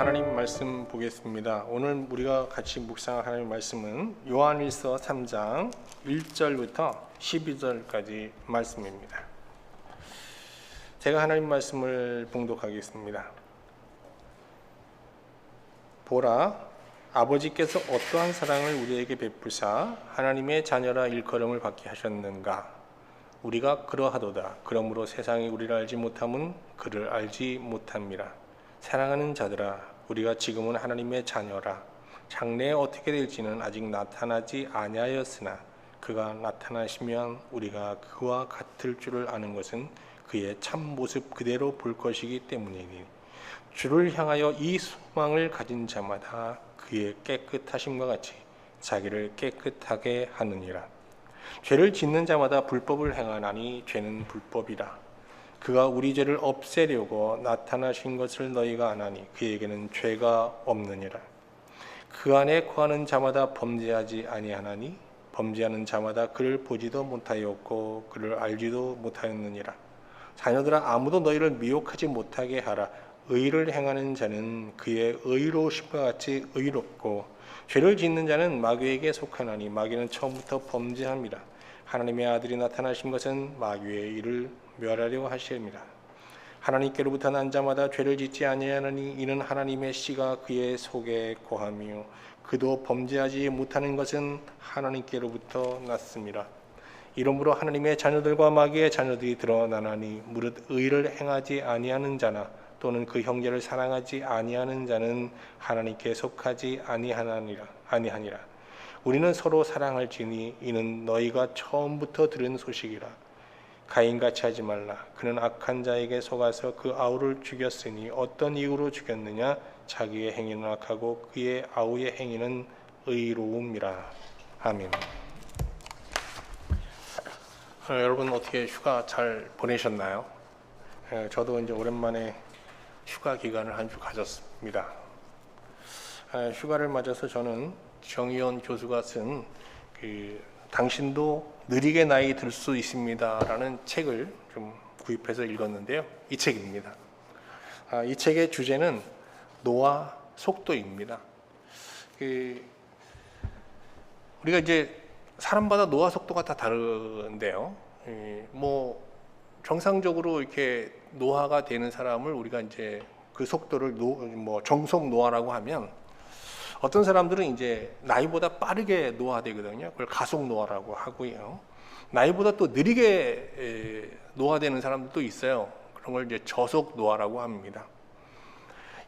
하나님 말씀 보겠습니다. 오늘 우리가 같이 묵상할 하나님 말씀은 요한일서 3장 1절부터 12절까지 말씀입니다. 제가 하나님 말씀을 봉독하겠습니다. 보라, 아버지께서 어떠한 사랑을 우리에게 베푸사 하나님의 자녀라 일컬음을 받게 하셨는가. 우리가 그러하도다. 그러므로 세상이 우리를 알지 못함은 그를 알지 못함이라. 사랑하는 자들아, 우리가 지금은 하나님의 자녀라. 장래에 어떻게 될지는 아직 나타나지 아니하였으나 그가 나타나시면 우리가 그와 같을 줄을 아는 것은 그의 참 모습 그대로 볼 것이기 때문이니, 주를 향하여 이 소망을 가진 자마다 그의 깨끗하심과 같이 자기를 깨끗하게 하느니라. 죄를 짓는 자마다 불법을 행하나니 죄는 불법이라. 그가 우리 죄를 없애려고 나타나신 것을 너희가 아나니 그에게는 죄가 없느니라. 그 안에 거하는 자마다 범죄하지 아니하나니 범죄하는 자마다 그를 보지도 못하였고 그를 알지도 못하였느니라. 자녀들아, 아무도 너희를 미혹하지 못하게 하라. 의를 행하는 자는 그의 의로우심과 같이 의롭고 죄를 짓는 자는 마귀에게 속하나니 마귀는 처음부터 범죄함이라. 하나님의 아들이 나타나신 것은 마귀의 일을 멸하려 하심이라. 하나님께로부터 난 자마다 죄를 짓지 아니하나니 이는 하나님의 씨가 그의 속에 거하며 그도 범죄하지 못하는 것은 하나님께로부터 났음이라. 이러므로 하나님의 자녀들과 마귀의 자녀들이 드러나나니 무릇 의를 행하지 아니하는 자나 또는 그 형제를 사랑하지 아니하는 자는 하나님께 속하지 아니하니라. 우리는 서로 사랑할지니 이는 너희가 처음부터 들은 소식이라. 가인같이 하지 말라. 그는 악한 자에게 속아서 그 아우를 죽였으니 어떤 이유로 죽였느냐? 자기의 행위는 악하고 그의 아우의 행위는 의로움이라. 아멘. 여러분 어떻게 휴가 잘 보내셨나요? 저도 이제 오랜만에 휴가 기간을 한 주 가졌습니다. 휴가를 맞아서 저는 정의원 교수가 쓴 당신도 느리게 나이 들 수 있습니다라는 책을 좀 구입해서 읽었는데요. 이 책입니다. 이 책의 주제는 노화 속도입니다. 우리가 이제 사람마다 노화 속도가 다 다른데요. 뭐 정상적으로 이렇게 노화가 되는 사람을 우리가 이제 그 속도를 정속 노화라고 하면, 어떤 사람들은 이제 나이보다 빠르게 노화되거든요. 그걸 가속 노화라고 하고요. 나이보다 또 느리게 노화되는 사람들도 있어요. 그런 걸 이제 저속 노화라고 합니다.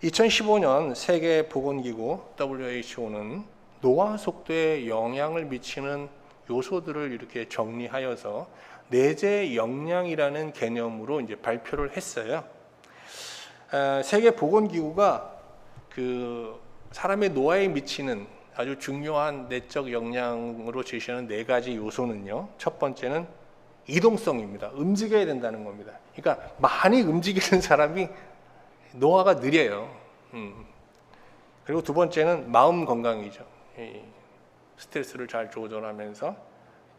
2015년 세계보건기구 WHO는 노화 속도에 영향을 미치는 요소들을 이렇게 정리하여서 내재 역량이라는 개념으로 이제 발표를 했어요. 세계보건기구가 사람의 노화에 미치는 아주 중요한 내적 역량으로 제시하는 4가지 요소는요. 첫 번째는 이동성입니다. 움직여야 된다는 겁니다. 그러니까 많이 움직이는 사람이 노화가 느려요. 그리고 두 번째는 마음 건강이죠. 스트레스를 잘 조절하면서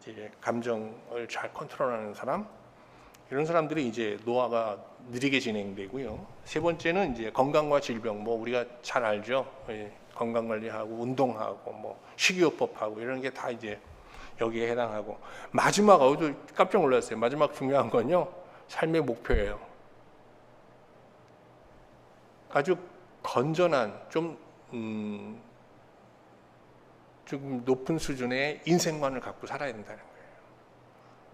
이제 감정을 잘 컨트롤하는 사람, 이런 사람들이 이제 노화가 느리게 진행되고요. 세 번째는 이제 건강과 질병, 우리가 잘 알죠. 건강 관리하고 운동하고 식이요법하고 이런 게 다 이제 여기에 해당하고, 마지막 깜짝 놀랐어요. 마지막 중요한 건요, 삶의 목표예요. 아주 건전한 좀 높은 수준의 인생관을 갖고 살아야 된다는 거예요.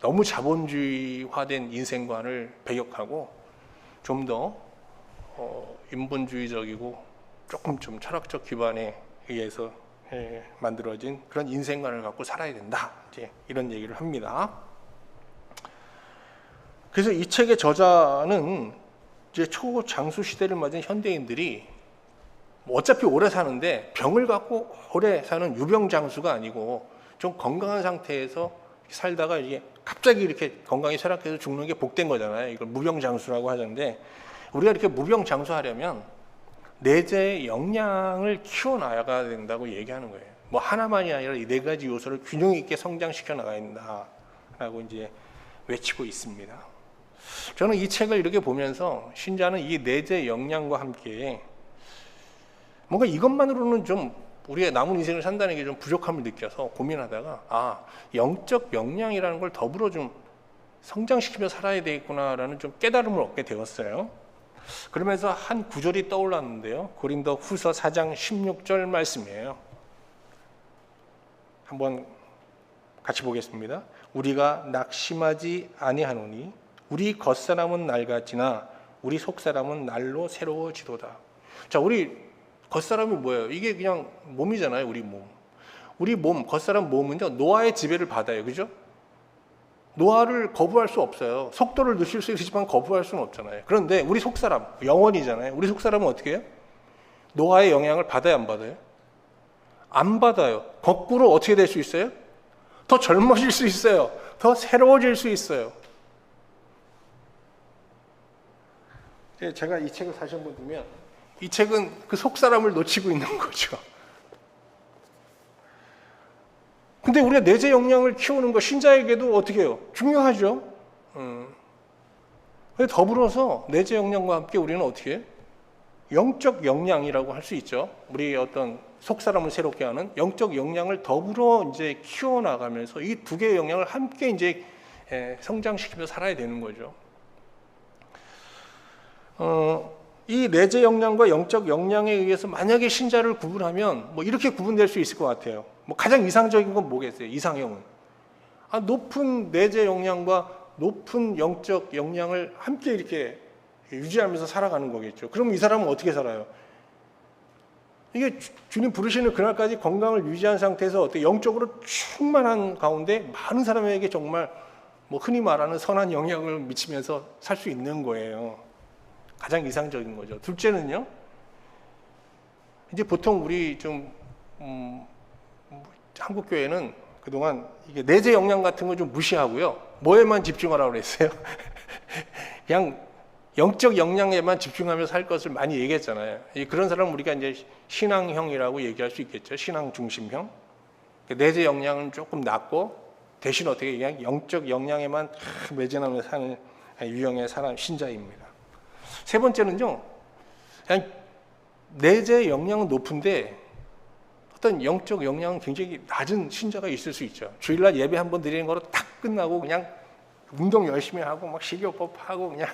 너무 자본주의화된 인생관을 배격하고 좀 더 인본주의적이고 조금 좀 철학적 기반에 의해서 만들어진 그런 인생관을 갖고 살아야 된다. 이제 이런 얘기를 합니다. 그래서 이 책의 저자는 이제 초장수 시대를 맞은 현대인들이 어차피 오래 사는데 병을 갖고 오래 사는 유병장수가 아니고 좀 건강한 상태에서 살다가 이게 갑자기 이렇게 건강이 쇠락해서 죽는 게 복된 거잖아요. 이걸 무병장수라고 하는데, 우리가 이렇게 무병장수하려면 내재의 역량을 키워나가야 된다고 얘기하는 거예요. 하나만이 아니라 이 4가지 요소를 균형 있게 성장시켜 나가야 된다라고 이제 외치고 있습니다. 저는 이 책을 이렇게 보면서 신자는 이 내재 역량과 함께 뭔가 이것만으로는 좀 우리의 남은 인생을 산다는 게 좀 부족함을 느껴서 고민하다가 영적 역량이라는 걸 더불어 좀 성장시키며 살아야 되겠구나라는 좀 깨달음을 얻게 되었어요. 그러면서 한 구절이 떠올랐는데요. 고린도 후서 4장 16절 말씀이에요. 한번 같이 보겠습니다. 우리가 낙심하지 아니하노니 우리 겉사람은 낡았지나 우리 속사람은 날로 새로워지도다. 자, 우리 겉사람이 뭐예요? 이게 그냥 몸이잖아요. 우리 몸. 우리 몸, 겉사람 몸은요, 노화의 지배를 받아요. 그죠? 노화를 거부할 수 없어요. 속도를 늦출 수 있지만 거부할 수는 없잖아요. 그런데 우리 속사람, 영혼이잖아요. 우리 속사람은 어떻게 해요? 노화의 영향을 받아요, 안 받아요? 안 받아요. 거꾸로 어떻게 될 수 있어요? 더 젊어질 수 있어요. 더 새로워질 수 있어요. 제가 이 책을 다시 한번 보면 이 책은 그 속사람을 놓치고 있는 거죠. 근데 우리가 내재 역량을 키우는 거 신자에게도 어떻게 해요? 중요하죠. 더불어서 내재 역량과 함께 우리는 어떻게 해요? 영적 역량이라고 할 수 있죠. 우리 어떤 속사람을 새롭게 하는 영적 역량을 더불어 이제 키워나가면서 이 두 개의 역량을 함께 이제 성장시키며 살아야 되는 거죠. 이 내재 역량과 영적 역량에 의해서 만약에 신자를 구분하면 뭐 이렇게 구분될 수 있을 것 같아요. 뭐 가장 이상적인 건 뭐겠어요? 이상형은 높은 내재 역량과 높은 영적 역량을 함께 이렇게 유지하면서 살아가는 거겠죠. 그럼 이 사람은 어떻게 살아요? 이게 주님 부르시는 그날까지 건강을 유지한 상태에서 어떻게 영적으로 충만한 가운데 많은 사람에게 정말 뭐 흔히 말하는 선한 영향을 미치면서 살 수 있는 거예요. 가장 이상적인 거죠. 둘째는요, 이제 보통 우리 좀 한국 교회는 그동안 이게 내재 역량 같은 거 좀 무시하고요. 뭐에만 집중하라고 그랬어요? 그냥 영적 역량에만 집중하며 살 것을 많이 얘기했잖아요. 그런 사람은 우리가 이제 신앙형이라고 얘기할 수 있겠죠. 신앙 중심형. 내재 역량은 조금 낮고 대신 어떻게 그냥 영적 역량에만 매진하며 사는 유형의 사람 신자입니다. 세 번째는요, 그냥 내재 역량은 높은데 어떤 영적 역량은 굉장히 낮은 신자가 있을 수 있죠. 주일날 예배 한번 드리는 거로 딱 끝나고 그냥 운동 열심히 하고 막 식이요법 하고 그냥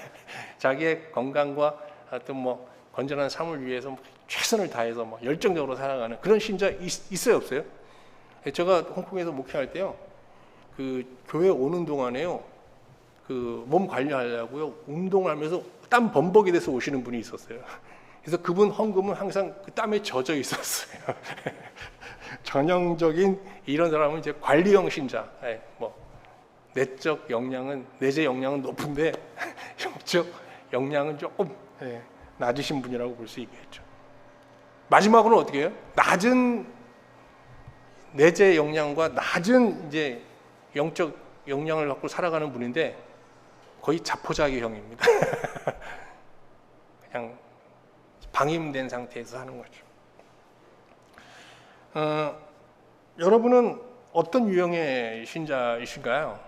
자기의 건강과 어떤 뭐 건전한 삶을 위해서 최선을 다해서 막 열정적으로 살아가는 그런 신자 있어요, 없어요? 제가 홍콩에서 목회할 때요, 그 교회 오는 동안에요, 그 몸 관리하려고요, 운동을 하면서 땀 범벅이 돼서 오시는 분이 있었어요. 그래서 그분 헌금은 항상 그 땀에 젖어 있었어요. 전형적인 이런 사람은 이제 관리형 신자. 뭐 내적 역량은 내재 역량은 높은데 영적 역량은 조금 낮으신 분이라고 볼 수 있겠죠. 마지막으로는 어떻게 해요? 낮은 내재 역량과 낮은 이제 영적 역량을 갖고 살아가는 분인데 거의 자포자기형입니다. 그냥 방임된 상태에서 하는 거죠. 여러분은 어떤 유형의 신자이신가요?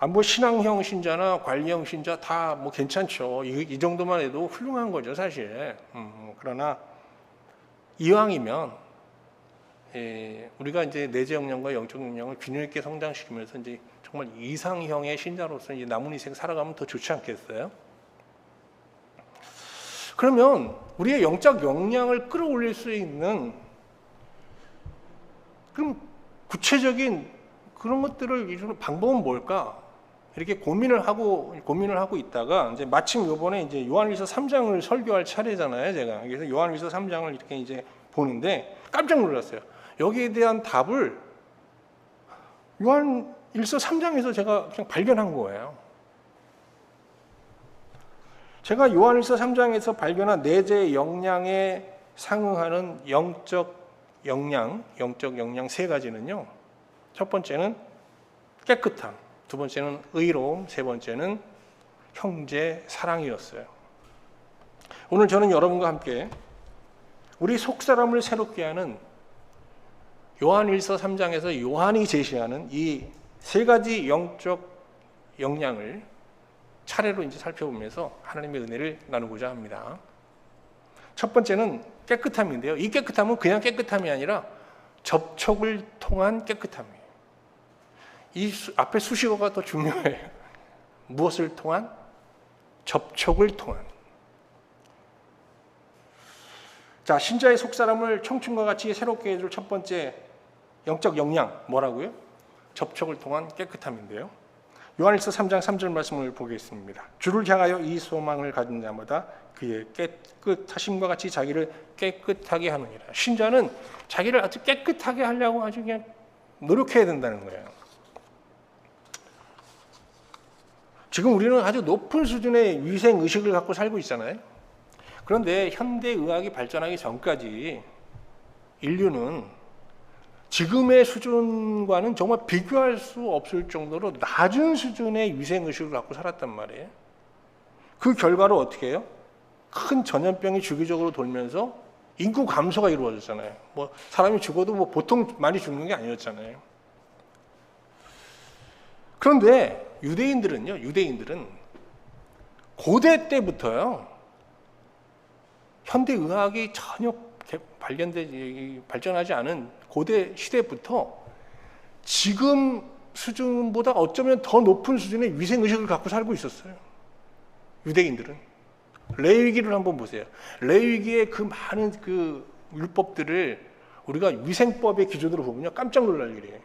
뭐 신앙형 신자나 관리형 신자 다 뭐 괜찮죠. 이 정도만 해도 훌륭한 거죠, 사실. 그러나 이왕이면 우리가 이제 내재 역량과 영적 역량을 균형 있게 성장시키면서 이제 정말 이상형의 신자로서 이제 남은 인생 살아가면 더 좋지 않겠어요? 그러면 우리의 영적 역량을 끌어올릴 수 있는 그럼 구체적인 그런 것들을 이루는 방법은 뭘까? 이렇게 고민을 하고 있다가 이제 마침 이번에 이제 요한일서 3장을 설교할 차례잖아요, 제가. 그래서 요한일서 3장을 이렇게 이제 보는데 깜짝 놀랐어요. 여기에 대한 답을 요한일서 3장에서 제가 그냥 발견한 거예요. 제가 요한일서 3장에서 발견한 내재 역량에 상응하는 영적 역량 세 가지는요. 첫 번째는 깨끗함, 두 번째는 의로움, 세 번째는 형제 사랑이었어요. 오늘 저는 여러분과 함께 우리 속사람을 새롭게 하는 요한일서 3장에서 요한이 제시하는 이 세 가지 영적 역량을 차례로 이제 살펴보면서 하나님의 은혜를 나누고자 합니다. 첫 번째는 깨끗함인데요. 이 깨끗함은 그냥 깨끗함이 아니라 접촉을 통한 깨끗함이에요. 앞에 수식어가 더 중요해요. 무엇을 통한? 접촉을 통한. 자, 신자의 속사람을 청춘과 같이 새롭게 해줄 첫 번째 영적 역량 뭐라고요? 접촉을 통한 깨끗함인데요. 요한일서 3장 3절 말씀을 보겠습니다. 주를 향하여 이 소망을 가진 자마다 그의 깨끗하심과 같이 자기를 깨끗하게 하느니라. 신자는 자기를 아주 깨끗하게 하려고 아주 그냥 노력해야 된다는 거예요. 지금 우리는 아주 높은 수준의 위생 의식을 갖고 살고 있잖아요. 그런데 현대 의학이 발전하기 전까지 인류는 지금의 수준과는 정말 비교할 수 없을 정도로 낮은 수준의 위생 의식을 갖고 살았단 말이에요. 그 결과로 어떻게 해요? 큰 전염병이 주기적으로 돌면서 인구 감소가 이루어졌잖아요. 뭐 사람이 죽어도 뭐 보통 많이 죽는 게 아니었잖아요. 그런데 유대인들은 고대 때부터요, 현대 의학이 전혀 발전하지 않은 고대 시대부터 지금 수준보다 어쩌면 더 높은 수준의 위생 의식을 갖고 살고 있었어요. 유대인들은. 레위기를 한번 보세요. 레위기의 그 많은 그 율법들을 우리가 위생법의 기준으로 보면요, 깜짝 놀랄 일이에요.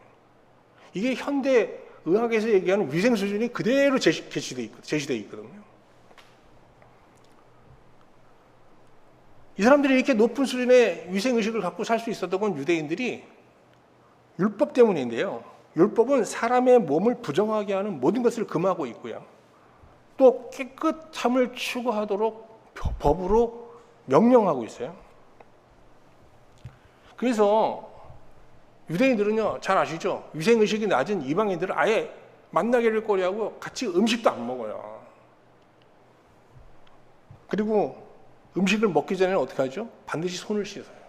이게 현대 의학에서 얘기하는 위생 수준이 그대로 제시되어 있거든요. 이 사람들이 이렇게 높은 수준의 위생 의식을 갖고 살 수 있었던 건 유대인들이 율법 때문인데요. 율법은 사람의 몸을 부정하게 하는 모든 것을 금하고 있고요. 또 깨끗함을 추구하도록 법으로 명령하고 있어요. 그래서 유대인들은요, 잘 아시죠? 위생의식이 낮은 이방인들은 아예 만나기를 꺼려하고 같이 음식도 안 먹어요. 그리고 음식을 먹기 전에는 어떻게 하죠? 반드시 손을 씻어요.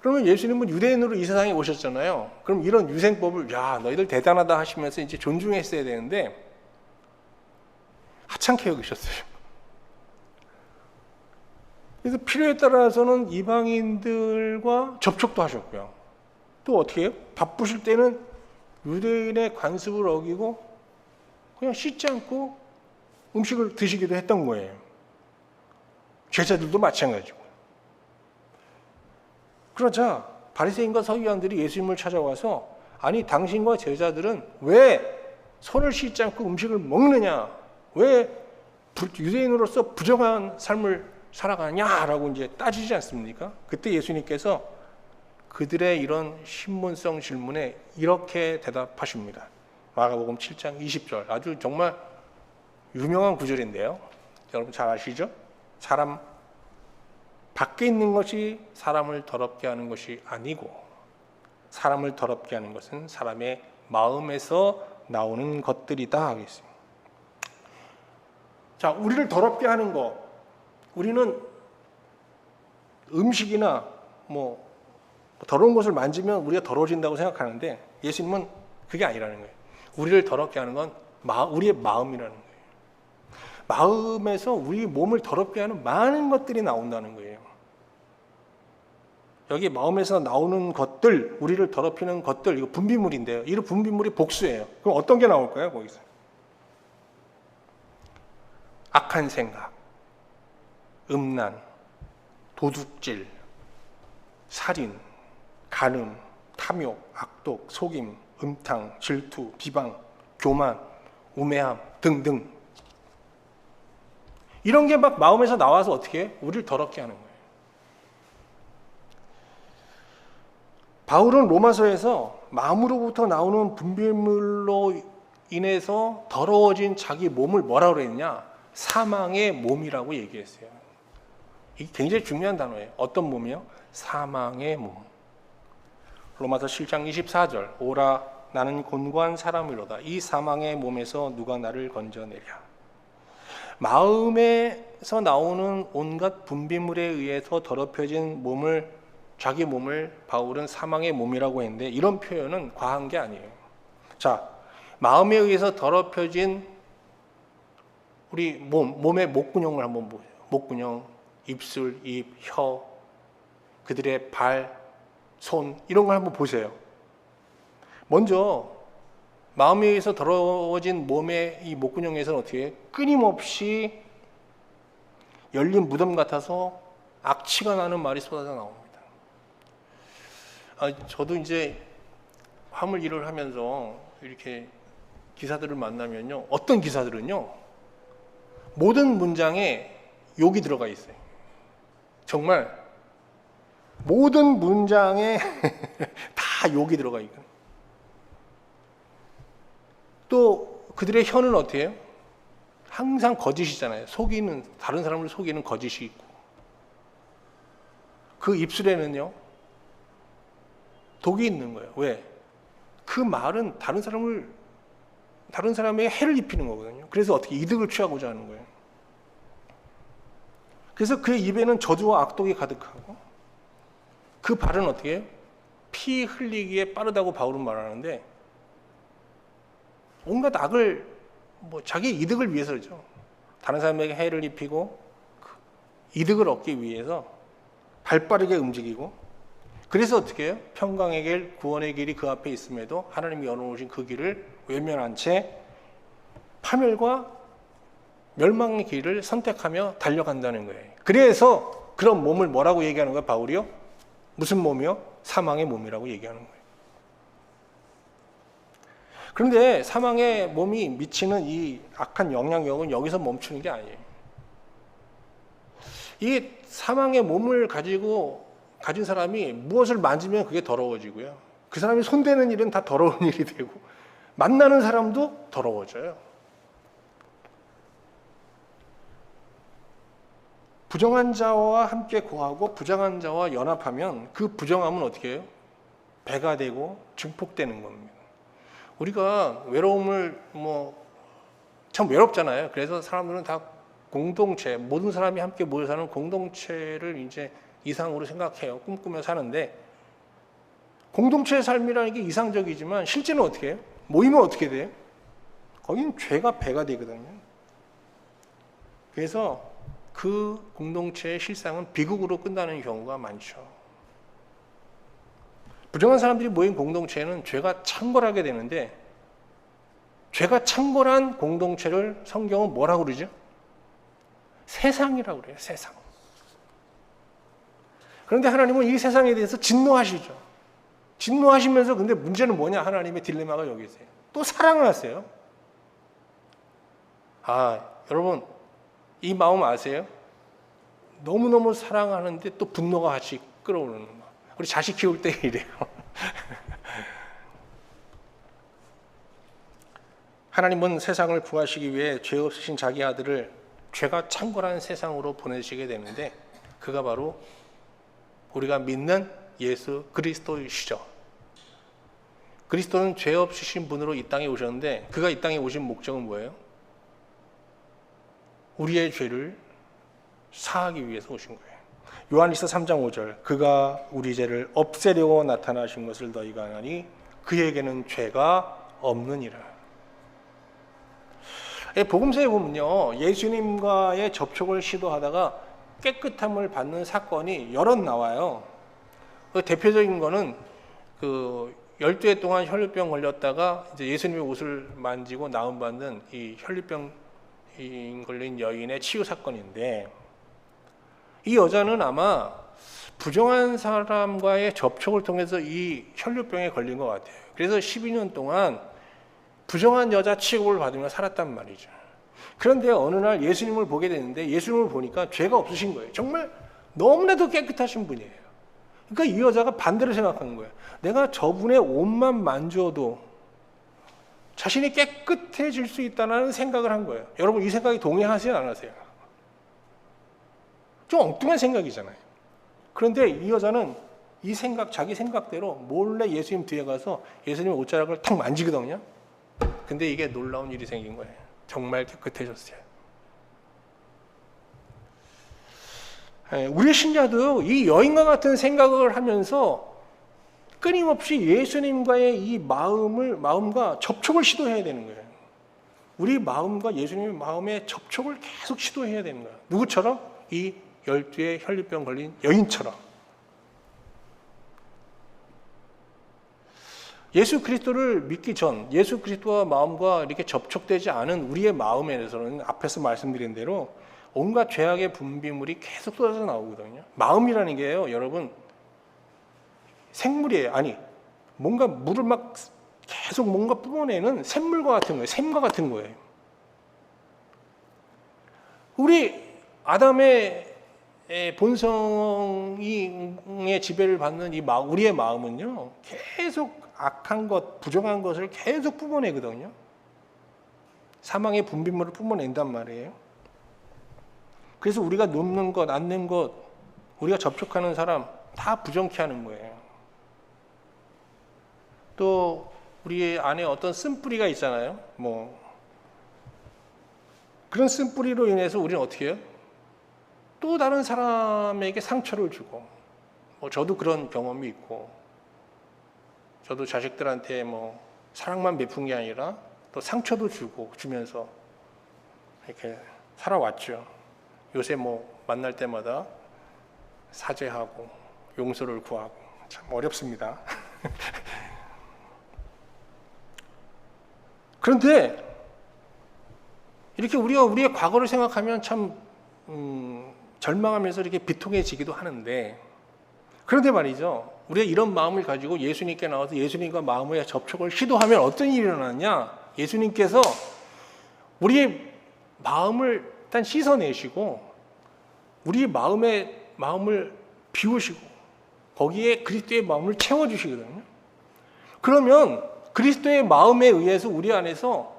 그러면 예수님은 유대인으로 이 세상에 오셨잖아요. 그럼 이런 위생법을, 야, 너희들 대단하다 하시면서 이제 존중했어야 되는데 하찮게 여기셨어요. 그래서 필요에 따라서는 이방인들과 접촉도 하셨고요. 또 어떻게 해요? 바쁘실 때는 유대인의 관습을 어기고 그냥 씻지 않고 음식을 드시기도 했던 거예요. 제자들도 마찬가지고. 그러자 바리새인과 서기관들이 예수님을 찾아와서, 아니 당신과 제자들은 왜 손을 씻지 않고 음식을 먹느냐? 왜 유대인으로서 부정한 삶을 살아가냐라고 이제 따지지 않습니까? 그때 예수님께서 그들의 이런 신문성 질문에 이렇게 대답하십니다. 마가복음 7장 20절. 아주 정말 유명한 구절인데요. 여러분 잘 아시죠? 사람 밖에 있는 것이 사람을 더럽게 하는 것이 아니고 사람을 더럽게 하는 것은 사람의 마음에서 나오는 것들이다 하겠습니다. 자, 우리를 더럽게 하는 것, 우리는 음식이나 뭐 더러운 것을 만지면 우리가 더러워진다고 생각하는데 예수님은 그게 아니라는 거예요. 우리를 더럽게 하는 건 우리의 마음이라는 거예요. 마음에서 우리 몸을 더럽게 하는 많은 것들이 나온다는 거예요. 여기 마음에서 나오는 것들, 우리를 더럽히는 것들, 이거 분비물인데요. 이 분비물이 복수예요. 그럼 어떤 게 나올까요? 거기서 악한 생각, 음란, 도둑질, 살인, 간음, 탐욕, 악독, 속임, 음탕, 질투, 비방, 교만, 우매함 등등. 이런 게 막 마음에서 나와서 어떻게 해? 우리를 더럽게 하는 거예요. 바울은 로마서에서 마음으로부터 나오는 분비물로 인해서 더러워진 자기 몸을 뭐라고 그랬냐? 사망의 몸이라고 얘기했어요. 이게 굉장히 중요한 단어예요. 어떤 몸이요? 사망의 몸. 로마서 7장 24절. 오라 나는 곤고한 사람이로다. 이 사망의 몸에서 누가 나를 건져내랴. 마음에서 나오는 온갖 분비물에 의해서 더럽혀진 몸을, 자기 몸을 바울은 사망의 몸이라고 했는데 이런 표현은 과한 게 아니에요. 자, 마음에 의해서 더럽혀진 우리 몸의 목구녕을 한번 보세요. 목구녕, 입술, 입, 혀, 그들의 발, 손 이런 걸 한번 보세요. 먼저 마음에 의해서 더러워진 몸의 이 목구녕에서는 어떻게 해요? 끊임없이 열린 무덤 같아서 악취가 나는 말이 쏟아져 나옵니다. 저도 이제 화물 일을 하면서 이렇게 기사들을 만나면요, 어떤 기사들은요 모든 문장에 욕이 들어가 있어요. 정말 모든 문장에 다 욕이 들어가 있고, 또 그들의 혀는 어떻게 해요? 항상 거짓이잖아요. 속이는, 다른 사람을 속이는 거짓이 있고, 그 입술에는요 독이 있는 거예요. 왜? 그 말은 다른 사람에게 해를 입히는 거거든요. 그래서 어떻게 이득을 취하고자 하는 거예요. 그래서 그의 입에는 저주와 악독이 가득하고, 그 발은 어떻게 해요? 피 흘리기에 빠르다고 바울은 말하는데, 온갖 악을 자기 이득을 위해서죠. 다른 사람에게 해를 입히고 이득을 얻기 위해서 발빠르게 움직이고, 그래서 어떻게 해요? 평강의 길, 구원의 길이 그 앞에 있음에도 하나님이 열어놓으신 그 길을 외면한 채 파멸과 멸망의 길을 선택하며 달려간다는 거예요. 그래서 그런 몸을 뭐라고 얘기하는 거예요, 바울이요? 무슨 몸이요? 사망의 몸이라고 얘기하는 거예요. 그런데 사망의 몸이 미치는 이 악한 영향력은 여기서 멈추는 게 아니에요. 이 사망의 몸을 가진 사람이 무엇을 만지면 그게 더러워지고요, 그 사람이 손대는 일은 다 더러운 일이 되고, 만나는 사람도 더러워져요. 부정한 자와 함께 거하고 부정한 자와 연합하면 그 부정함은 어떻게 해요? 배가 되고 증폭되는 겁니다. 우리가 외로움을 참 외롭잖아요. 그래서 사람들은 다 공동체, 모든 사람이 함께 모여 사는 공동체를 이제 이상으로 생각해요. 꿈꾸며 사는데, 공동체의 삶이라는 게 이상적이지만 실제는 어떻게 해요? 모이면 어떻게 돼요? 거긴 죄가 배가 되거든요. 그래서 그 공동체의 실상은 비극으로 끝나는 경우가 많죠. 부정한 사람들이 모인 공동체는 죄가 창궐하게 되는데, 죄가 창궐한 공동체를 성경은 뭐라고 그러죠? 세상이라고 그래요. 세상. 그런데 하나님은 이 세상에 대해서 진노하시죠. 진노하시면서, 근데 문제는 뭐냐? 하나님의 딜레마가 여기 있어요. 또 사랑을 하세요. 여러분 이 마음 아세요? 너무너무 사랑하는데 또 분노가 같이 끌어오르는 거. 우리 자식 키울 때 이래요. 하나님은 세상을 구하시기 위해 죄 없으신 자기 아들을 죄가 창궐한 세상으로 보내시게 되는데, 그가 바로 우리가 믿는 예수 그리스도이시죠. 그리스도는 죄 없으신 분으로 이 땅에 오셨는데, 그가 이 땅에 오신 목적은 뭐예요? 우리의 죄를 사하기 위해서 오신 거예요. 요한일서 3장 5절, 그가 우리 죄를 없애려고 나타나신 것을 너희가 아나니 그에게는 죄가 없느니라. 복음서에 보면요, 예수님과의 접촉을 시도하다가 깨끗함을 받는 사건이 여럿 나와요. 그 대표적인 거는 12해 동안 혈류병 걸렸다가 이제 예수님의 옷을 만지고 나음받는 이 혈류병 걸린 여인의 치유 사건인데, 이 여자는 아마 부정한 사람과의 접촉을 통해서 이 혈류병에 걸린 것 같아요. 그래서 12년 동안 부정한 여자 취급을 받으며 살았단 말이죠. 그런데 어느 날 예수님을 보게 되는데, 예수님을 보니까 죄가 없으신 거예요. 정말 너무나도 깨끗하신 분이에요. 그러니까 이 여자가 반대로 생각한 거예요. 내가 저분의 옷만 만져도 자신이 깨끗해질 수 있다는 생각을 한 거예요. 여러분 이 생각이 동의하세요, 안 하세요? 좀 엉뚱한 생각이잖아요. 그런데 이 여자는 이 생각, 자기 생각대로 몰래 예수님 뒤에 가서 예수님의 옷자락을 탁 만지거든요. 근데 이게 놀라운 일이 생긴 거예요. 정말 깨끗해졌어요. 우리 신자도 이 여인과 같은 생각을 하면서 끊임없이 예수님과의 이 마음과 접촉을 시도해야 되는 거예요. 우리 마음과 예수님의 마음의 접촉을 계속 시도해야 되는 거예요. 누구처럼? 이 12의 혈류병 걸린 여인처럼. 예수 그리스도를 믿기 전, 예수 그리스도와 마음과 이렇게 접촉되지 않은 우리의 마음에 대해서는 앞에서 말씀드린 대로 온갖 죄악의 분비물이 계속 쏟아져 나오거든요. 마음이라는 게요, 여러분, 생물이에요. 아니, 뭔가 물을 막 계속 뭔가 뿜어내는 샘물과 같은 거예요. 샘과 같은 거예요. 우리 아담의 본성의 지배를 받는 우리의 마음은요, 계속 악한 것, 부정한 것을 계속 뿜어내거든요. 사망의 분비물을 뿜어낸단 말이에요. 그래서 우리가 눕는 것, 앉는 것, 우리가 접촉하는 사람 다 부정케 하는 거예요. 또 우리 안에 어떤 쓴뿌리가 있잖아요. 그런 쓴뿌리로 인해서 우리는 어떻게 해요? 또 다른 사람에게 상처를 주고, 저도 그런 경험이 있고, 저도 자식들한테 사랑만 베푼 게 아니라 또 상처도 주면서 이렇게 살아왔죠. 요새 만날 때마다 사죄하고 용서를 구하고 참 어렵습니다. 그런데 이렇게 우리가 우리의 과거를 생각하면 참 절망하면서 이렇게 비통해지기도 하는데, 그런데 말이죠, 우리가 이런 마음을 가지고 예수님께 나와서 예수님과 마음의 접촉을 시도하면 어떤 일이 일어나냐? 예수님께서 우리의 마음을 일단 씻어내시고 우리의 마음을 비우시고 거기에 그리스도의 마음을 채워주시거든요. 그러면 그리스도의 마음에 의해서 우리 안에서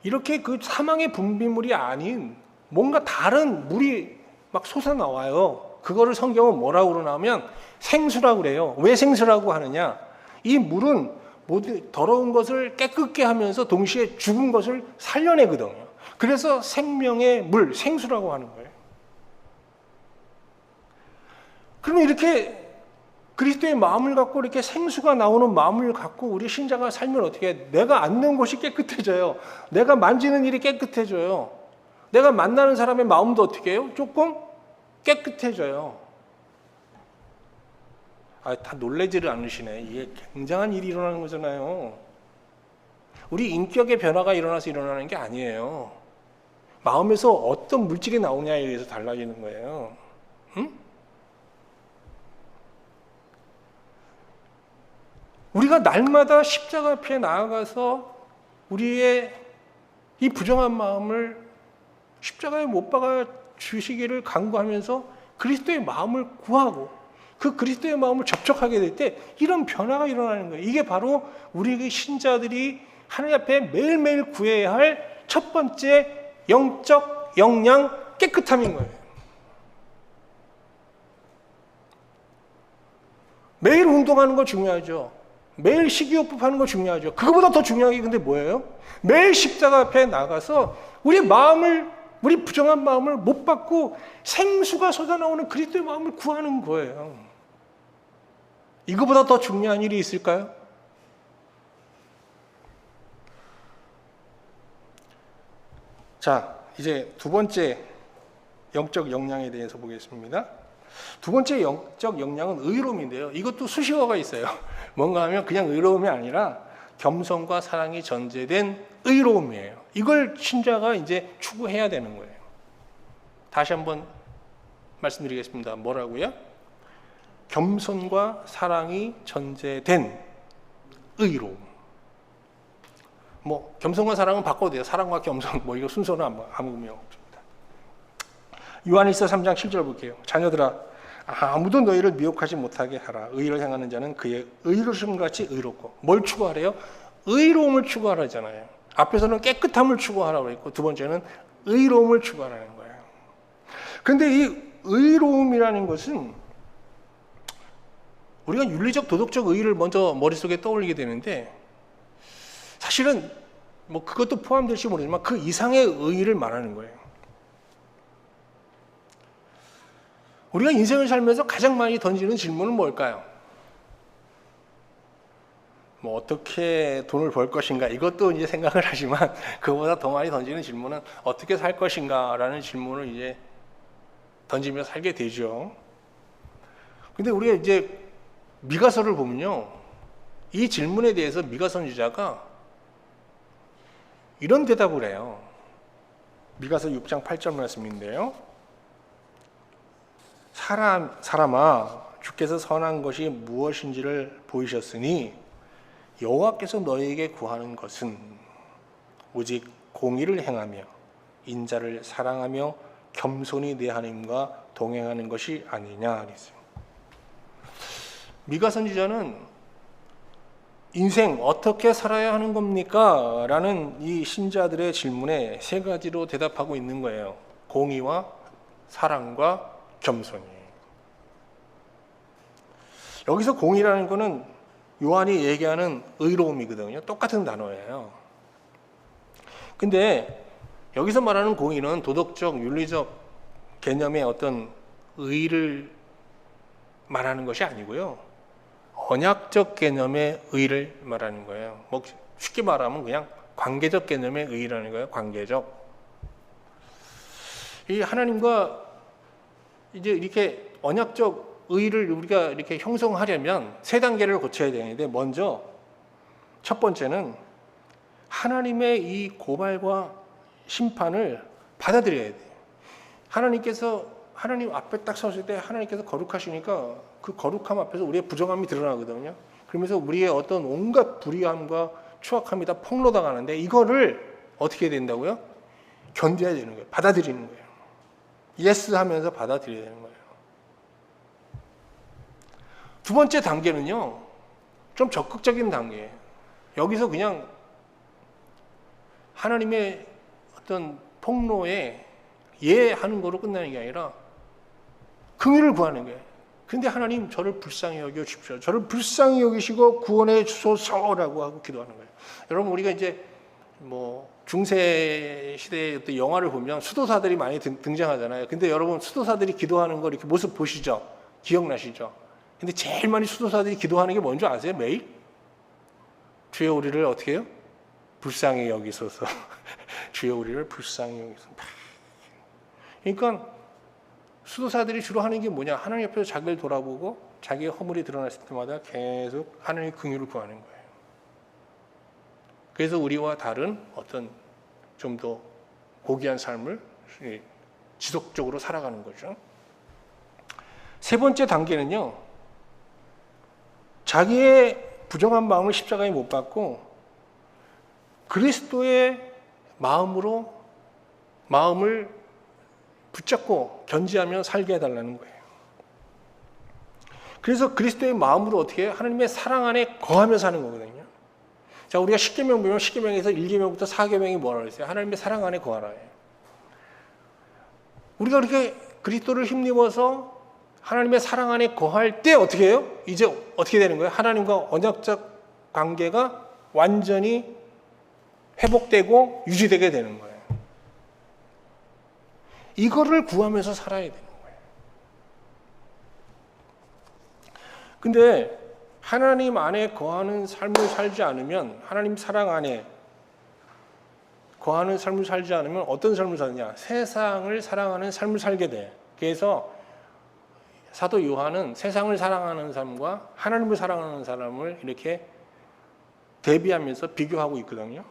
이렇게 그 사망의 분비물이 아닌 뭔가 다른 물이 막 솟아나와요. 그거를 성경은 뭐라고 그러냐면 생수라고 그래요. 왜 생수라고 하느냐? 이 물은 모두 더러운 것을 깨끗게 하면서 동시에 죽은 것을 살려내거든요. 그래서 생명의 물, 생수라고 하는 거예요. 그러면 이렇게 그리스도의 마음을 갖고 이렇게 생수가 나오는 마음을 갖고 우리 신자가 살면 어떻게 해? 내가 앉는 곳이 깨끗해져요. 내가 만지는 일이 깨끗해져요. 내가 만나는 사람의 마음도 어떻게 해요? 조금 깨끗해져요. 다 놀라지를 않으시네. 이게 굉장한 일이 일어나는 거잖아요. 우리 인격의 변화가 일어나서 일어나는 게 아니에요. 마음에서 어떤 물질이 나오냐에 의해서 달라지는 거예요. 응? 우리가 날마다 십자가 앞에 나아가서 우리의 이 부정한 마음을 십자가에 못 박아 주시기를 간구하면서 그리스도의 마음을 구하고 그 그리스도의 마음을 접촉하게 될 때 이런 변화가 일어나는 거예요. 이게 바로 우리 신자들이 하나님 앞에 매일매일 구해야 할 첫 번째 영적 역량 깨끗함인 거예요. 매일 운동하는 거 중요하죠. 매일 식이요법 하는 거 중요하죠. 그거보다 더 중요한 게 근데 뭐예요? 매일 십자가 앞에 나가서 우리 부정한 마음을 못 받고 생수가 쏟아나오는 그리스도의 마음을 구하는 거예요. 이거보다 더 중요한 일이 있을까요? 자, 이제 두 번째 영적 역량에 대해서 보겠습니다. 두 번째 영적 역량은 의로움인데요. 이것도 수식어가 있어요. 뭔가 하면 그냥 의로움이 아니라 겸손과 사랑이 전제된 의로움이에요. 이걸 신자가 이제 추구해야 되는 거예요. 다시 한번 말씀드리겠습니다. 뭐라고요? 겸손과 사랑이 전제된 의로움. 겸손과 사랑은 바꿔도 돼요. 사랑과 겸손, 이거 순서는 아무 의미 없습니다. 요한일서 3장 7절 볼게요. 자녀들아, 아무도 너희를 미혹하지 못하게 하라. 의를 행하는 자는 그의 의로움 같이 의롭고. 뭘 추구하래요? 의로움을 추구하라잖아요. 앞에서는 깨끗함을 추구하라고 했고 두 번째는 의로움을 추구하라는 거예요. 그런데 이 의로움이라는 것은 우리가 윤리적 도덕적 의의를 먼저 머릿속에 떠올리게 되는데 사실은 그것도 포함될지 모르지만 그 이상의 의의를 말하는 거예요. 우리가 인생을 살면서 가장 많이 던지는 질문은 뭘까요? 뭐 어떻게 돈을 벌 것인가 이것도 이제 생각을 하지만 그보다 더 많이 던지는 질문은 어떻게 살 것인가라는 질문을 이제 던지며 살게 되죠. 근데 우리가 이제 미가서를 보면요, 이 질문에 대해서 미가 선지자가 이런 대답을 해요. 미가서 6장 8절 말씀인데요. 사람아, 주께서 선한 것이 무엇인지를 보이셨으니 여호와께서 너희에게 구하는 것은 오직 공의를 행하며 인자를 사랑하며 겸손히 내 하나님과 동행하는 것이 아니냐 그랬어요. 미가 선지자는 인생 어떻게 살아야 하는 겁니까? 라는 이 신자들의 질문에 세 가지로 대답하고 있는 거예요. 공의와 사랑과 겸손이. 여기서 공의라는 거는 요한이 얘기하는 의로움이거든요. 똑같은 단어예요. 근데 여기서 말하는 공의는 도덕적, 윤리적 개념의 어떤 의를 말하는 것이 아니고요. 언약적 개념의 의를 말하는 거예요. 뭐 쉽게 말하면 그냥 관계적 개념의 의라는 거예요. 관계적. 이 하나님과 이제 이렇게 언약적 의를 우리가 이렇게 형성하려면 세 단계를 거쳐야 되는데, 먼저 첫 번째는 하나님의 이 고발과 심판을 받아들여야 돼요. 하나님 앞에 딱 섰을 때 하나님께서 거룩하시니까 그 거룩함 앞에서 우리의 부정함이 드러나거든요. 그러면서 우리의 어떤 온갖 불의함과 추악함이 다 폭로당하는데, 이거를 어떻게 해야 된다고요? 견뎌야 되는 거예요. 받아들이는 거예요. 예스 하면서 받아들여야 되는 거예요. 두 번째 단계는요, 좀 적극적인 단계예요. 여기서 그냥 하나님의 어떤 폭로에 예하는 거로 끝나는 게 아니라 긍휼을 구하는 거예요. 근데 하나님, 저를 불쌍히 여겨 주십시오. 저를 불쌍히 여기시고 구원해 주소서라고 하고 기도하는 거예요. 여러분, 우리가 이제 뭐 중세 시대의 어떤 영화를 보면 수도사들이 많이 등장하잖아요. 근데 여러분, 수도사들이 기도하는 거 이렇게 모습 보시죠? 기억나시죠? 근데 제일 많이 수도사들이 기도하는 게 뭔지 아세요? 매일? 주여 우리를 어떻게 해요? 불쌍히 여기소서. 주여 우리를 불쌍히 여기소서. 그러니까 수도사들이 주로 하는 게 뭐냐? 하나님 옆에서 자기를 돌아보고 자기의 허물이 드러났을 때마다 계속 하나님의 긍휼을 구하는 거예요. 그래서 우리와 다른 어떤 좀 더 고귀한 삶을 지속적으로 살아가는 거죠. 세 번째 단계는요, 자기의 부정한 마음을 십자가에 못 박고 그리스도의 마음을 붙잡고 견지하며 살게 해달라는 거예요. 그래서 그리스도의 마음으로 어떻게 해요? 하나님의 사랑 안에 거하며 사는 거거든요. 자, 우리가 십계명 보면 십계명에서 1계명부터 4계명이 뭐라고 했어요? 하나님의 사랑 안에 거하라예요. 우리가 그렇게 그리스도를 힘입어서 하나님의 사랑 안에 거할 때 어떻게 해요? 이제 어떻게 되는 거예요? 하나님과 언약적 관계가 완전히 회복되고 유지되게 되는 거예요. 이거를 구하면서 살아야 되는 거예요. 근데 하나님 안에 거하는 삶을 살지 않으면, 하나님 사랑 안에 거하는 삶을 살지 않으면 어떤 삶을 사느냐? 세상을 사랑하는 삶을 살게 돼. 그래서 사도 요한은 세상을 사랑하는 삶과 하나님을 사랑하는 사람을 이렇게 대비하면서 비교하고 있거든요.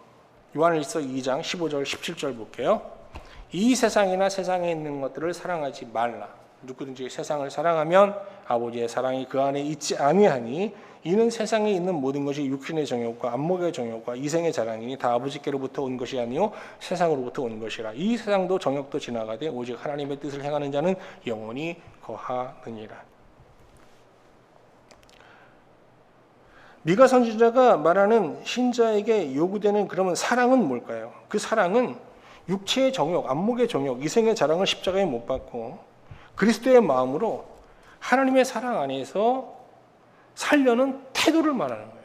요한일서 2장 15절 17절 볼게요. 이 세상이나 세상에 있는 것들을 사랑하지 말라. 누구든지 세상을 사랑하면 아버지의 사랑이 그 안에 있지 아니하니, 이는 세상에 있는 모든 것이 육신의 정욕과 안목의 정욕과 이생의 자랑이니 다 아버지께로부터 온 것이 아니요 세상으로부터 온 것이라. 이 세상도 정욕도 지나가되 오직 하나님의 뜻을 행하는 자는 영원히 거하느니라. 미가 선지자가 말하는 신자에게 요구되는 그러면 사랑은 뭘까요? 그 사랑은 육체의 정욕, 안목의 정욕, 이생의 자랑을 십자가에 못 박고 그리스도의 마음으로 하나님의 사랑 안에서 살려는 태도를 말하는 거예요.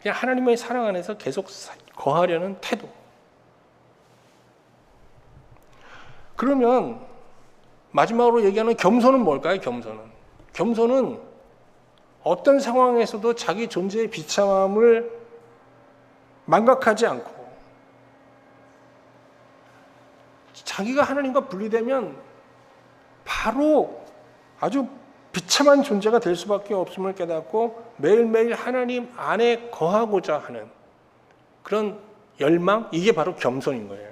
그냥 하나님의 사랑 안에서 계속 거하려는 태도. 그러면 마지막으로 얘기하는 겸손은 뭘까요? 겸손은 어떤 상황에서도 자기 존재의 비참함을 망각하지 않고 자기가 하나님과 분리되면 바로 아주 비참한 존재가 될 수밖에 없음을 깨닫고 매일매일 하나님 안에 거하고자 하는 그런 열망, 이게 바로 겸손인 거예요.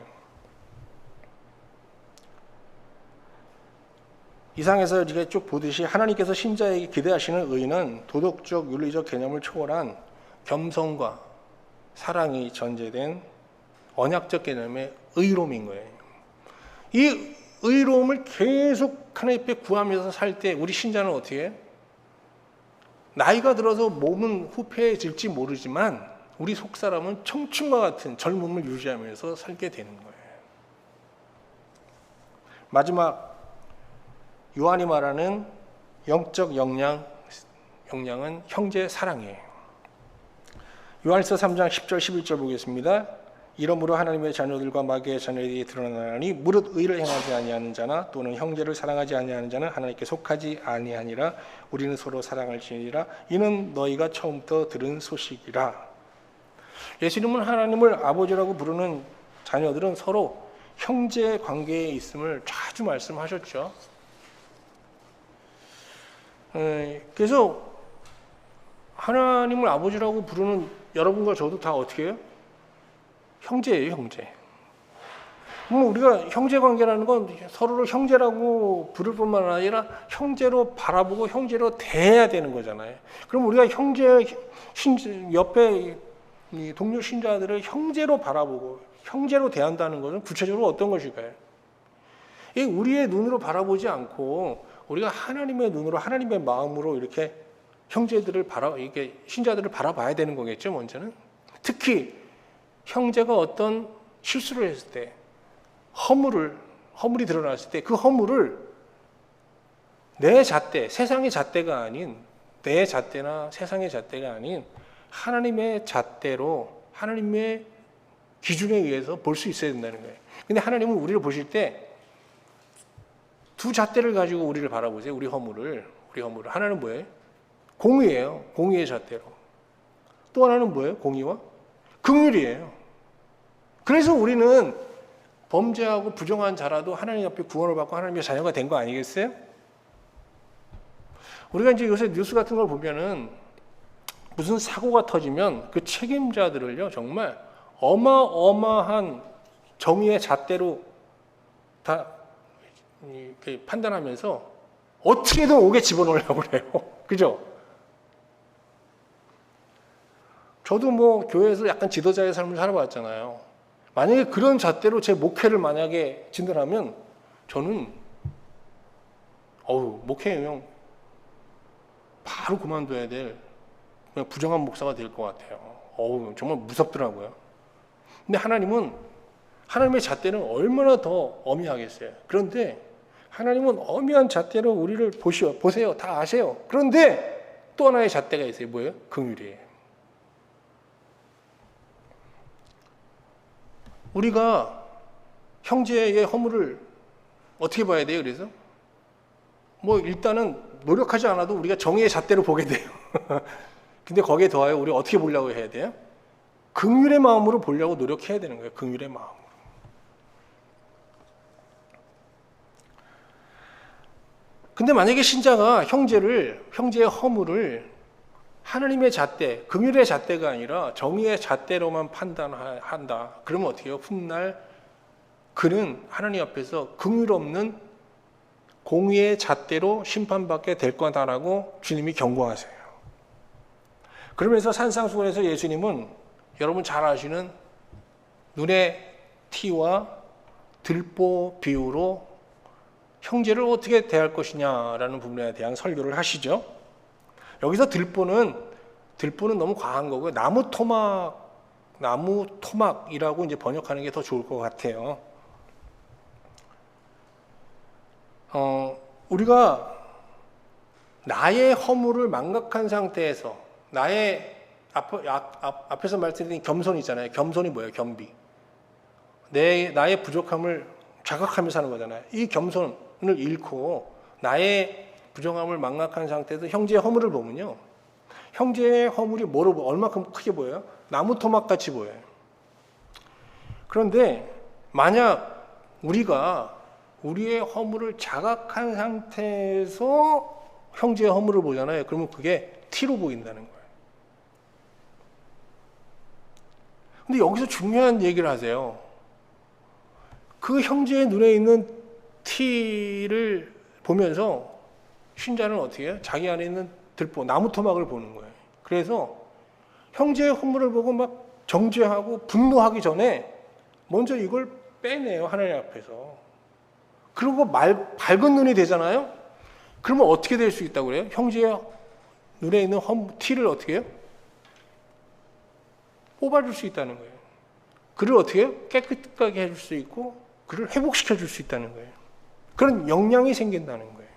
이상에서 이렇게 쭉 보듯이 하나님께서 신자에게 기대하시는 의는 도덕적, 윤리적 개념을 초월한 겸손과 사랑이 전제된 언약적 개념의 의로움인 거예요. 이 의로움을 계속 하나님 앞에 구하면서 살 때 우리 신자는 어떻게 해요? 나이가 들어서 몸은 후패해질지 모르지만 우리 속사람은 청춘과 같은 젊음을 유지하면서 살게 되는 거예요. 마지막 요한이 말하는 영적 역량은 형제 사랑이에요. 요한일서 3장 10절 11절 보겠습니다. 이러므로 하나님의 자녀들과 마귀의 자녀들이 드러나니 무릇 의를 행하지 아니하는 자나 또는 형제를 사랑하지 아니하는 자는 하나님께 속하지 아니하니라. 우리는 서로 사랑할지니라. 이는 너희가 처음부터 들은 소식이라. 예수님은 하나님을 아버지라고 부르는 자녀들은 서로 형제 관계에 있음을 자주 말씀하셨죠. 그래서 하나님을 아버지라고 부르는 여러분과 저도 다 어떻게 해요? 형제예요, 형제. 우리가 형제 관계라는 건 서로를 형제라고 부를 뿐만 아니라 형제로 바라보고 형제로 대해야 되는 거잖아요. 그럼 우리가 옆에 동료 신자들을 형제로 바라보고 형제로 대한다는 것은 구체적으로 어떤 것일까요? 우리의 눈으로 바라보지 않고 우리가 하나님의 눈으로 하나님의 마음으로 이렇게 형제들을 이렇게 신자들을 바라봐야 되는 거겠죠. 먼저는 특히 형제가 어떤 실수를 했을 때 허물이 드러났을 때 그 허물을 내 잣대, 세상의 잣대가 아닌 내 잣대나 세상의 잣대가 아닌 하나님의 잣대로 하나님의 기준에 의해서 볼 수 있어야 된다는 거예요. 근데 하나님은 우리를 보실 때 두 잣대를 가지고 우리를 바라보세요. 우리 허물을. 하나는 뭐예요? 공의예요. 공의의 잣대로. 또 하나는 뭐예요? 공의와 긍휼이에요. 그래서 우리는 범죄하고 부정한 자라도 하나님 앞에 구원을 받고 하나님의 자녀가 된 거 아니겠어요? 우리가 이제 요새 뉴스 같은 걸 보면은 무슨 사고가 터지면 그 책임자들을요, 정말 어마어마한 정의의 잣대로 다 이렇게 판단하면서 어떻게든 옥에 집어넣으려고 그래요. 그죠? 저도 교회에서 약간 지도자의 삶을 살아봤잖아요. 만약에 그런 잣대로 제 목회를 만약에 진단하면 저는 목회형 바로 그만둬야 될 그냥 부정한 목사가 될 것 같아요. 정말 무섭더라고요. 근데 하나님은 하나님의 잣대는 얼마나 더 엄히하겠어요. 그런데 하나님은 엄히한 잣대로 우리를 보세요. 다 아세요. 그런데 또 하나의 잣대가 있어요. 뭐예요? 긍휼이에요. 우리가 형제의 허물을 어떻게 봐야 돼요? 그래서 일단은 노력하지 않아도 우리가 정의의 잣대로 보게 돼요. 근데 거기에 더하여 우리가 어떻게 보려고 해야 돼요? 긍휼의 마음으로 보려고 노력해야 되는 거예요. 긍휼의 마음으로. 근데 만약에 신자가 형제의 허물을 하나님의 잣대, 긍휼의 잣대가 아니라 정의의 잣대로만 판단한다. 그러면 어떻게 해요? 훗날 그는 하나님 앞에서 긍휼 없는 공의의 잣대로 심판받게 될 거다라고 주님이 경고하세요. 그러면서 산상수훈에서 예수님은 여러분 잘 아시는 눈의 티와 들보 비유로 형제를 어떻게 대할 것이냐라는 부분에 대한 설교를 하시죠. 여기서 들보는 너무 과한 거고요. 나무 토막이라고 이제 번역하는 게 더 좋을 것 같아요. 우리가 나의 허물을 망각한 상태에서 앞에서 말씀드린 겸손이 있잖아요. 겸손이 뭐예요? 겸비. 나의 부족함을 자각하면서 하는 거잖아요. 이 겸손을 잃고 나의 부정함을 망각한 상태에서 형제의 허물을 보면요. 형제의 허물이 얼마큼 크게 보여요? 나무 토막 같이 보여요. 그런데 만약 우리가 우리의 허물을 자각한 상태에서 형제의 허물을 보잖아요. 그러면 그게 티로 보인다는 거예요. 근데 여기서 중요한 얘기를 하세요. 그 형제의 눈에 있는 티를 보면서 신자는 어떻게 해요? 자기 안에 있는 들보, 나무 토막을 보는 거예요. 그래서 형제의 허물을 보고 막 정죄하고 분노하기 전에 먼저 이걸 빼내요. 하나님 앞에서. 그리고 밝은 눈이 되잖아요. 그러면 어떻게 될 수 있다고 그래요? 형제의 눈에 있는 티를 어떻게 해요? 뽑아줄 수 있다는 거예요. 그를 어떻게 해요? 깨끗하게 해줄 수 있고 그를 회복시켜줄 수 있다는 거예요. 그런 역량이 생긴다는 거예요.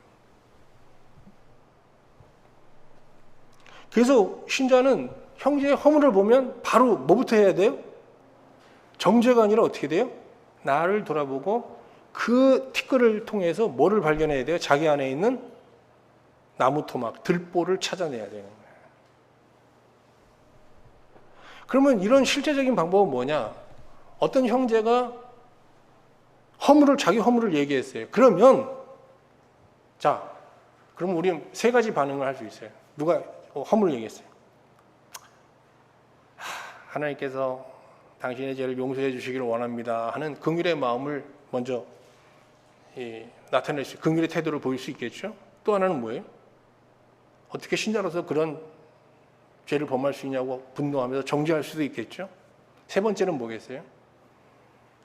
그래서 신자는 형제의 허물을 보면 바로 뭐부터 해야 돼요? 정죄가 아니라 어떻게 돼요? 나를 돌아보고 그 티끌을 통해서 뭐를 발견해야 돼요? 자기 안에 있는 나무 토막, 들보를 찾아내야 되는 거예요. 그러면 이런 실제적인 방법은 뭐냐? 어떤 형제가 자기 허물을 얘기했어요. 그러면 자, 그럼 우리 세 가지 반응을 할 수 있어요. 누가 허물을 얘기했어요? 하나님께서 당신의 죄를 용서해 주시기를 원합니다 하는 긍휼의 마음을 먼저 나타낼 수, 긍휼의 태도를 보일 수 있겠죠. 또 하나는 뭐예요? 어떻게 신자로서 그런 죄를 범할 수 있냐고 분노하면서 정죄할 수도 있겠죠. 세 번째는 뭐겠어요?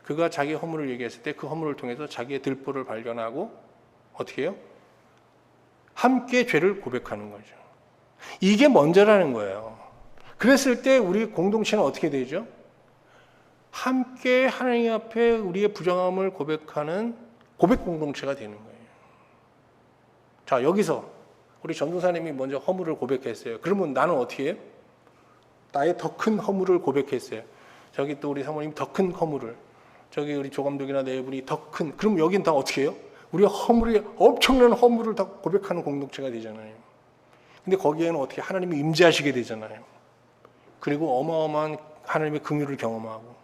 그가 자기 허물을 얘기했을 때 그 허물을 통해서 자기의 들보를 발견하고 어떻게 해요? 함께 죄를 고백하는 거죠. 이게 먼저라는 거예요. 그랬을 때 우리 공동체는 어떻게 되죠? 함께 하나님 앞에 우리의 부정함을 고백하는 고백 공동체가 되는 거예요. 자, 여기서 우리 전도사님이 먼저 허물을 고백했어요. 그러면 나는 어떻게 해요? 나의 더 큰 허물을 고백했어요. 저기 또 우리 사모님 더 큰 허물을, 저기 우리 조감독이나 네 분이 더 큰, 그럼 여긴 다 어떻게 해요? 우리 허물이 엄청난 허물을 다 고백하는 공동체가 되잖아요. 근데 거기에는 어떻게 하나님이 임재하시게 되잖아요. 그리고 어마어마한 하나님의 긍휼을 경험하고,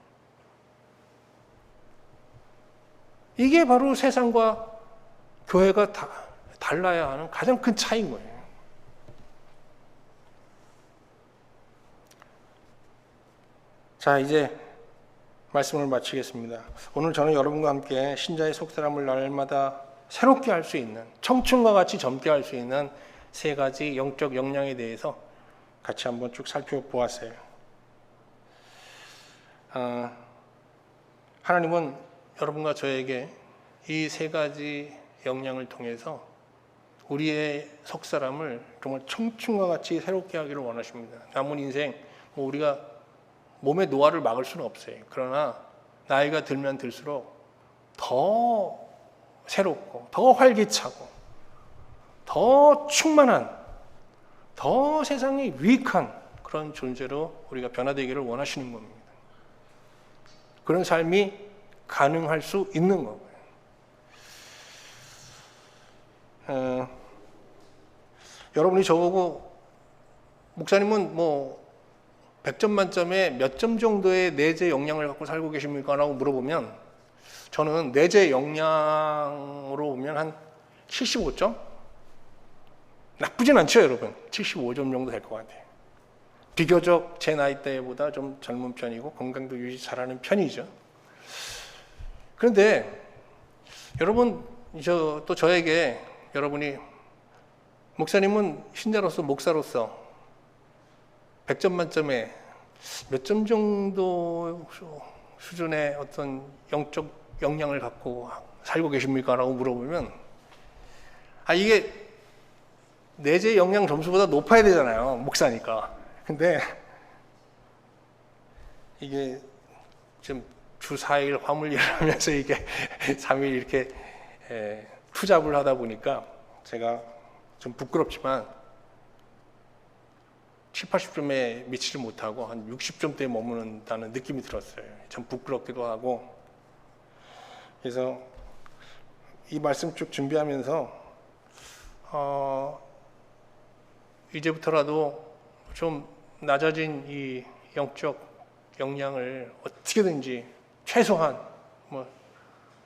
이게 바로 세상과 교회가 달라야 하는 가장 큰 차이인 거예요. 자, 이제 말씀을 마치겠습니다. 오늘 저는 여러분과 함께 신자의 속사람을 날마다 새롭게 할 수 있는, 청춘과 같이 젊게 할 수 있는 세 가지 영적 역량에 대해서 같이 한번 쭉 살펴보았어요. 하나님은 여러분과 저에게 이 세 가지 역량을 통해서 우리의 속사람을 정말 청춘과 같이 새롭게 하기를 원하십니다. 남은 인생 우리가 몸의 노화를 막을 수는 없어요. 그러나 나이가 들면 들수록 더 새롭고 더 활기차고 더 충만한, 더 세상에 유익한 그런 존재로 우리가 변화되기를 원하시는 겁니다. 그런 삶이 가능할 수 있는 거고요. 여러분이 저보고 목사님은 100점 만점에 몇 점 정도의 내재 역량을 갖고 살고 계십니까? 라고 물어보면 저는 내재 역량으로 보면 한 75점? 나쁘진 않죠, 여러분. 75점 정도 될 것 같아요. 비교적 제 나이대보다 좀 젊은 편이고 건강도 유지 잘하는 편이죠. 그런데 여러분, 또 저에게 여러분이 목사님은 신자로서 목사로서 100점 만점에 몇 점 정도 수준의 어떤 영적 역량을 갖고 살고 계십니까? 라고 물어보면 이게 내재 역량 점수보다 높아야 되잖아요. 목사니까. 근데 이게 지금 주 4일 화물 일을 하면서 이게 3일 이렇게 투잡을 하다 보니까 제가 좀 부끄럽지만 70, 80점에 미치지 못하고 한 60점대에 머무른다는 느낌이 들었어요. 참 부끄럽기도 하고. 그래서 이 말씀 쭉 준비하면서 이제부터라도 좀 낮아진 이 영적 역량을 어떻게든지 최소한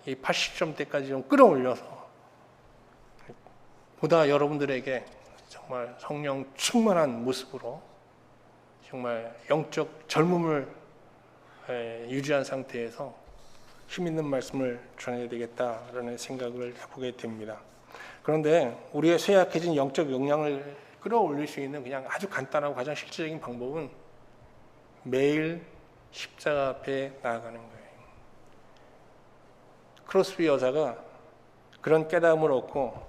이 80점대까지 좀 끌어올려서 보다 여러분들에게 정말 성령 충만한 모습으로 정말 영적 젊음을 유지한 상태에서 힘 있는 말씀을 전해야 되겠다라는 생각을 해보게 됩니다. 그런데 우리의 쇠약해진 영적 역량을 끌어올릴 수 있는 그냥 아주 간단하고 가장 실질적인 방법은 매일 십자가 앞에 나아가는 거예요. 크로스비 여사가 그런 깨달음을 얻고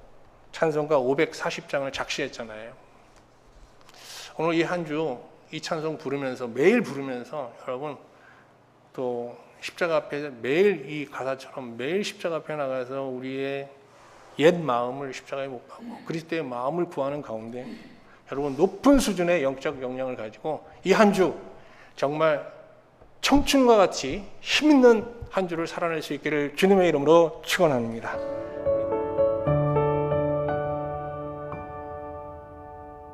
찬송가 540장을 작시했잖아요. 오늘 이 한 주 이 찬송 부르면서 매일 부르면서 여러분 또 십자가 앞에 매일 이 가사처럼 매일 십자가 앞에 나가서 우리의 옛 마음을 십자가에 못 박고 그리스도의 마음을 구하는 가운데 여러분 높은 수준의 영적 역량을 가지고 이 한 주 정말 청춘과 같이 힘있는 한 주를 살아낼 수 있기를 주님의 이름으로 축원합니다.